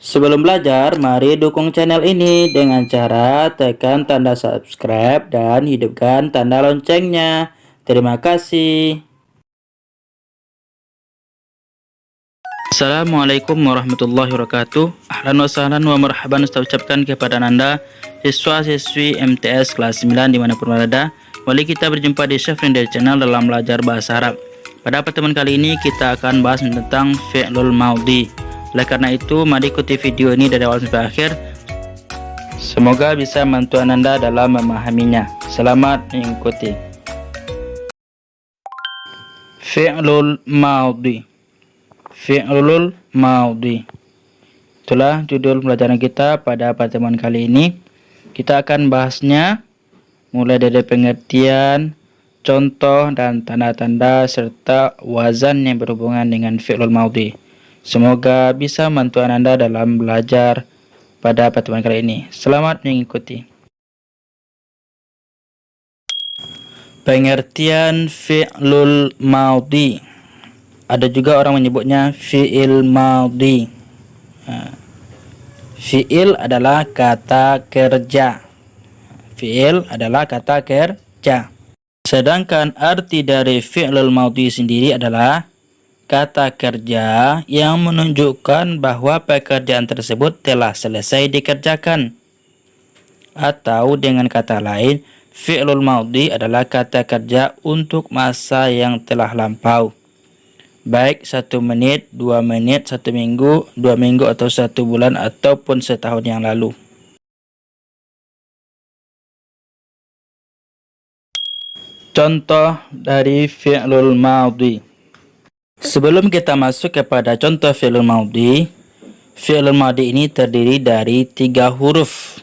Sebelum belajar, mari dukung channel ini dengan cara tekan tanda subscribe dan hidupkan tanda loncengnya. Terima kasih. Assalamualaikum warahmatullahi wabarakatuh. Ahlan wa sahlan wa marhaban, saya ucapkan kepada Anda siswa-siswi MTS kelas 9 dimanapun berada. Kembali kita berjumpa di Chef Render Channel dalam belajar bahasa Arab. Pada pertemuan kali ini kita akan bahas tentang fi'lul maudhi. Oleh karena itu, mari ikuti video ini dari awal sampai akhir. Semoga bisa membantu Anda dalam memahaminya. Selamat mengikuti. Fi'lul maudhi. Fi'lul maudhi. Itulah judul pelajaran kita pada pertemuan kali ini. Kita akan bahasnya mulai dari pengertian, contoh, dan tanda-tanda serta wazan yang berhubungan dengan fi'lul maudhi. Semoga bisa membantu Anda dalam belajar pada pertemuan kali ini. Selamat mengikuti. Pengertian fi'lul maudhi. Ada juga orang menyebutnya fi'il maudhi. Fi'il adalah kata kerja. Fi'il adalah kata kerja. Sedangkan arti dari fi'lul maudhi sendiri adalah kata kerja yang menunjukkan bahwa pekerjaan tersebut telah selesai dikerjakan. Atau dengan kata lain, fi'lul maudhi adalah kata kerja untuk masa yang telah lampau. Baik 1 menit, 2 menit, 1 minggu, 2 minggu atau 1 bulan ataupun setahun yang lalu. Contoh dari fi'lul maudhi. Sebelum kita masuk kepada contoh fi'lul maudhi ini terdiri dari 3 huruf.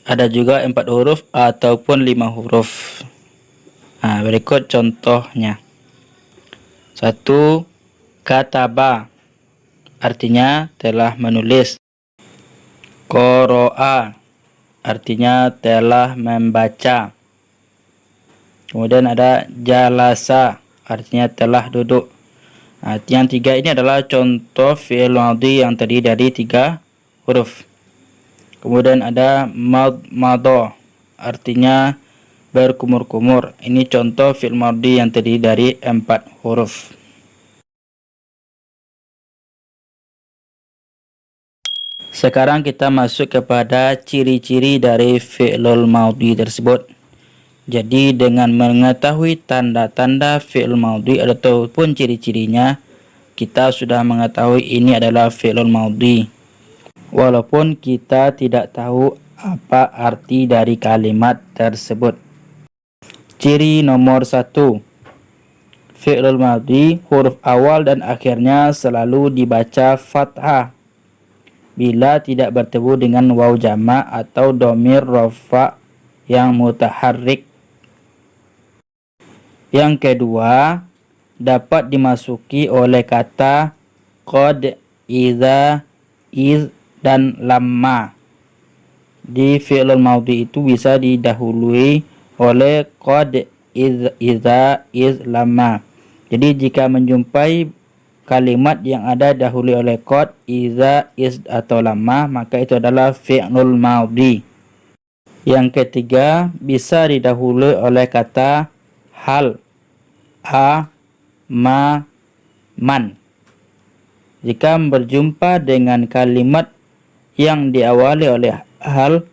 Ada juga 4 huruf ataupun 5 huruf. Berikut contohnya. 1. Kataba, artinya telah menulis. Qara'a, artinya telah membaca. Kemudian ada jalasa, artinya telah duduk. Yang 3 ini adalah contoh fi'il maudhi yang terdiri dari 3 huruf. Kemudian ada madha, artinya berkumur-kumur. Ini contoh fi'il maudhi yang terdiri dari 4 huruf. Sekarang kita masuk kepada ciri-ciri dari fi'lul maudhi tersebut. Jadi dengan mengetahui tanda-tanda fi'il maudhi ataupun ciri-cirinya, kita sudah mengetahui ini adalah fi'il maudhi. Walaupun kita tidak tahu apa arti dari kalimat tersebut. Ciri nomor 1. Fi'il maudhi, huruf awal dan akhirnya selalu dibaca fathah bila tidak bertemu dengan waw jama' atau dhamir rafa' yang mutaharrik. Yang kedua, dapat dimasuki oleh kata qad, idza, iz, dan lamma. Di fi'lul maudhi itu bisa didahului oleh qad, idza, iz, lamma. Jadi jika menjumpai kalimat yang ada dahului oleh qad, idza, iz, atau lamma, maka itu adalah fi'lul maudhi. Yang ketiga, bisa didahului oleh kata hal, ma, man. Jika berjumpa dengan kalimat yang diawali oleh hal,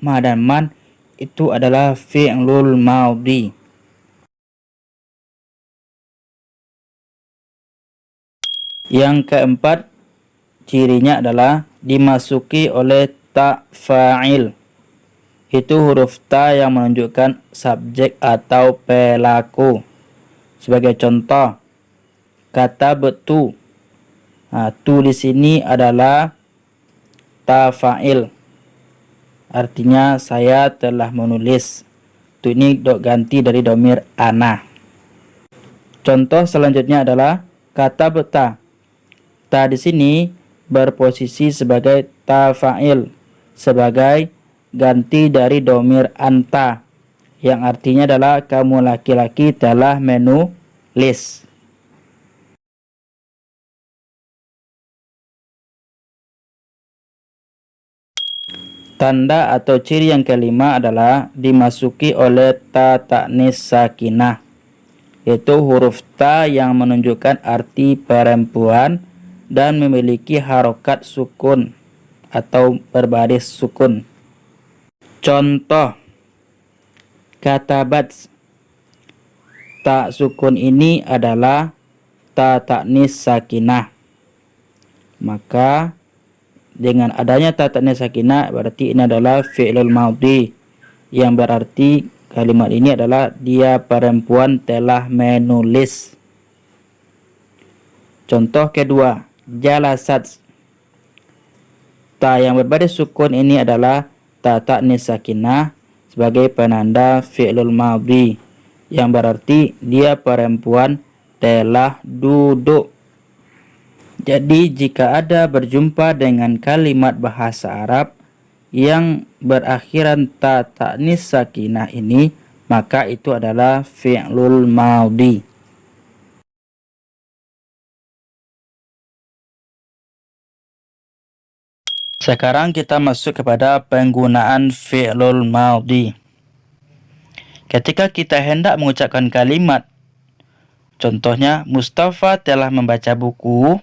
ma, dan man, itu adalah fi'lul maudhi. Yang keempat, cirinya adalah dimasuki oleh ta fa'il. Itu huruf ta yang menunjukkan subjek atau pelaku. Sebagai contoh, kata betu. Tu di sini adalah ta fa'il. Artinya saya telah menulis. Tu ini ganti dari dhamir ana. Contoh selanjutnya adalah kata beta. Ta di sini berposisi sebagai ta fa'il, sebagai ganti dari dhamir anta, yang artinya adalah kamu laki-laki telah menulis. Tanda atau ciri yang kelima adalah dimasuki oleh ta ta'nis sakinah, yaitu huruf ta yang menunjukkan arti perempuan dan memiliki harokat sukun atau berbaris sukun. Contoh, katabat. Ta sukun ini adalah ta ta'nis sakinah. Maka dengan adanya ta ta'nis sakinah berarti ini adalah fi'lul madhi, yang berarti kalimat ini adalah dia perempuan telah menulis. Contoh kedua, jalasat. Ta yang berbaris sukun ini adalah ta ta'nis sakinah sebagai penanda fi'lul madhi, yang berarti dia perempuan telah duduk. Jadi jika ada berjumpa dengan kalimat bahasa Arab yang berakhiran ta ta'nis sakinah ini, maka itu adalah fi'lul madhi. Sekarang kita masuk kepada penggunaan fi'lul madhi. Ketika kita hendak mengucapkan kalimat, contohnya Mustafa telah membaca buku,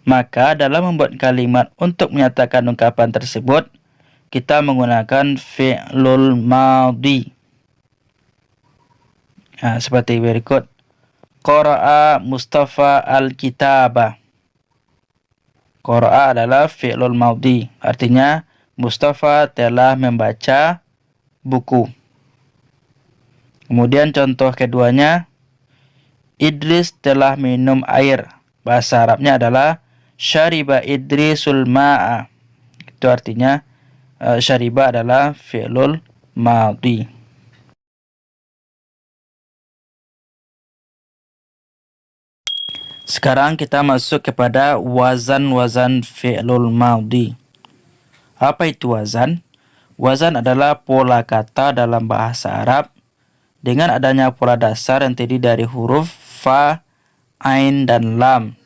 maka dalam membuat kalimat untuk menyatakan ungkapan tersebut, kita menggunakan fi'lul madhi. Seperti berikut. Qara'a Mustafa al-kitaba. Qara'a adalah fi'lul madhi, artinya Mustafa telah membaca buku. Kemudian contoh keduanya, Idris telah minum air. Bahasa Arabnya adalah syariba Idrisul ma'a. Itu artinya syariba adalah fi'lul madhi. Sekarang kita masuk kepada wazan-wazan fi'lul madhi. Apa itu wazan? Wazan adalah pola kata dalam bahasa Arab dengan adanya pola dasar yang terdiri dari huruf fa, ain, dan lam.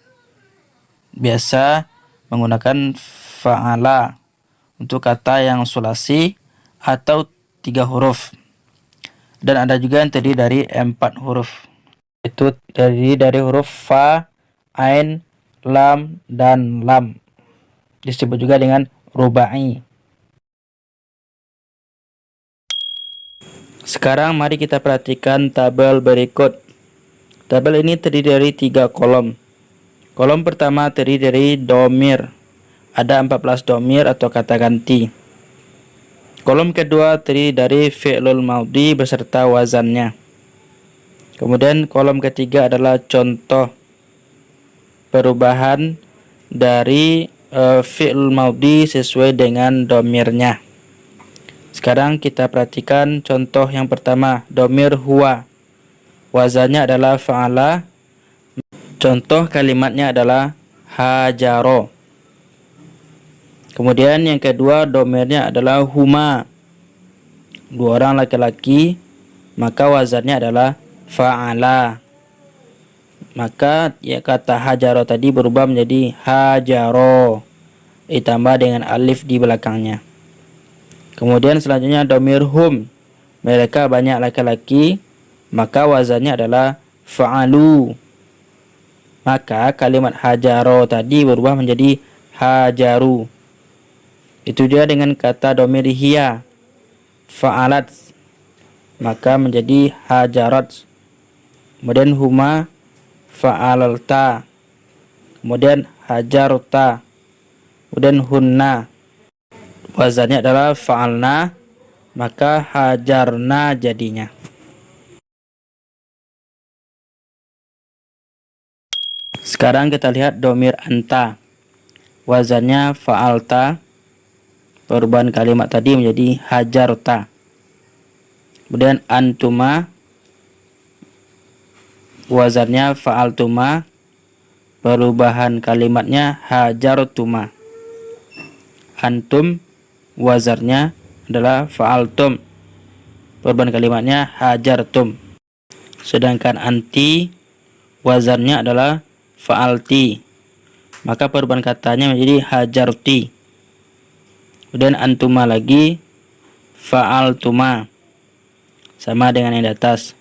Biasa menggunakan fa'ala untuk kata yang sulasi atau 3 huruf. Dan ada juga yang terdiri dari 4 huruf. Itu terdiri dari huruf fa, ain, lam, dan lam. Disebut juga dengan rubai. Sekarang mari kita perhatikan tabel berikut. Tabel ini terdiri dari 3 kolom. Kolom pertama terdiri dari domir. Ada 14 domir atau kata ganti. Kolom kedua terdiri dari fi'lul madhi beserta wazannya. Kemudian kolom ketiga adalah contoh perubahan dari fi'lul madhi sesuai dengan domirnya. Sekarang kita perhatikan contoh yang pertama, domir huwa. Wazannya adalah fa'ala. Contoh kalimatnya adalah hajaro. Kemudian yang kedua, domirnya adalah huma. 2 orang laki-laki, maka wazannya adalah fa'ala. Maka ya kata hajaro tadi berubah menjadi hajaro, ditambah dengan alif di belakangnya. Kemudian selanjutnya domir hum. Mereka banyak laki-laki, maka wazannya adalah fa'alu. Maka kalimat hajaro tadi berubah menjadi hajaru. Itu juga dengan kata domir hiya, fa'alat, maka menjadi hajarat. Kemudian huma, fa'alalta. Kemudian hajarta. Kemudian hunna, wazannya adalah fa'alna, maka hajarna jadinya. Sekarang kita lihat domir anta. Wazannya fa'alta. Perubahan kalimat tadi menjadi hajarta. Kemudian antuma. Wazannya fa'altuma. Perubahan kalimatnya hajartuma. Antum. Wazannya adalah fa'altum. Perubahan kalimatnya hajartum. Sedangkan anti. Wazannya adalah fa'alti, maka perubahan katanya menjadi hajarti. Kemudian antuma lagi, fa'altuma. Sama dengan yang di atas.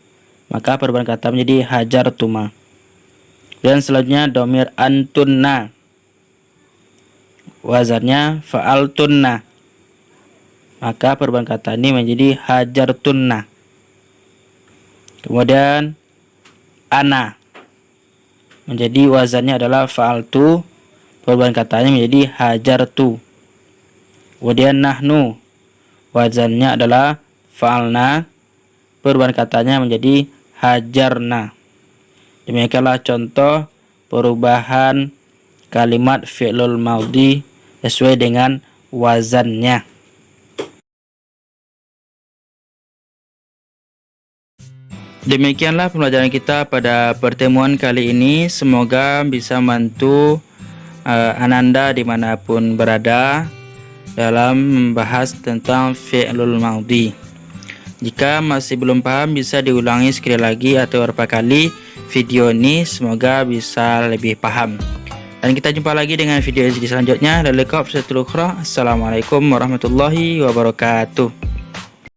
Maka perubahan kata menjadi hajartuma. Dan selanjutnya domir antunna. Wazannya fa'altunna. Maka perubahan kata ini menjadi hajartunna. Kemudian ana. Menjadi wazannya adalah fa'altu. Perubahan katanya menjadi hajartu. Kemudian nahnu. Wazannya adalah fa'alna. Perubahan katanya menjadi hajarna. Demikianlah contoh perubahan kalimat fi'lul maudhi sesuai dengan wazannya. Demikianlah pembelajaran kita pada pertemuan kali ini. Semoga bisa membantu Ananda dimanapun berada dalam membahas tentang fi'lul maudhi. Jika masih belum paham, bisa diulangi sekali lagi atau beberapa kali video ini, semoga bisa lebih paham. Dan kita jumpa lagi dengan video selanjutnya. Assalamualaikum warahmatullahi wabarakatuh.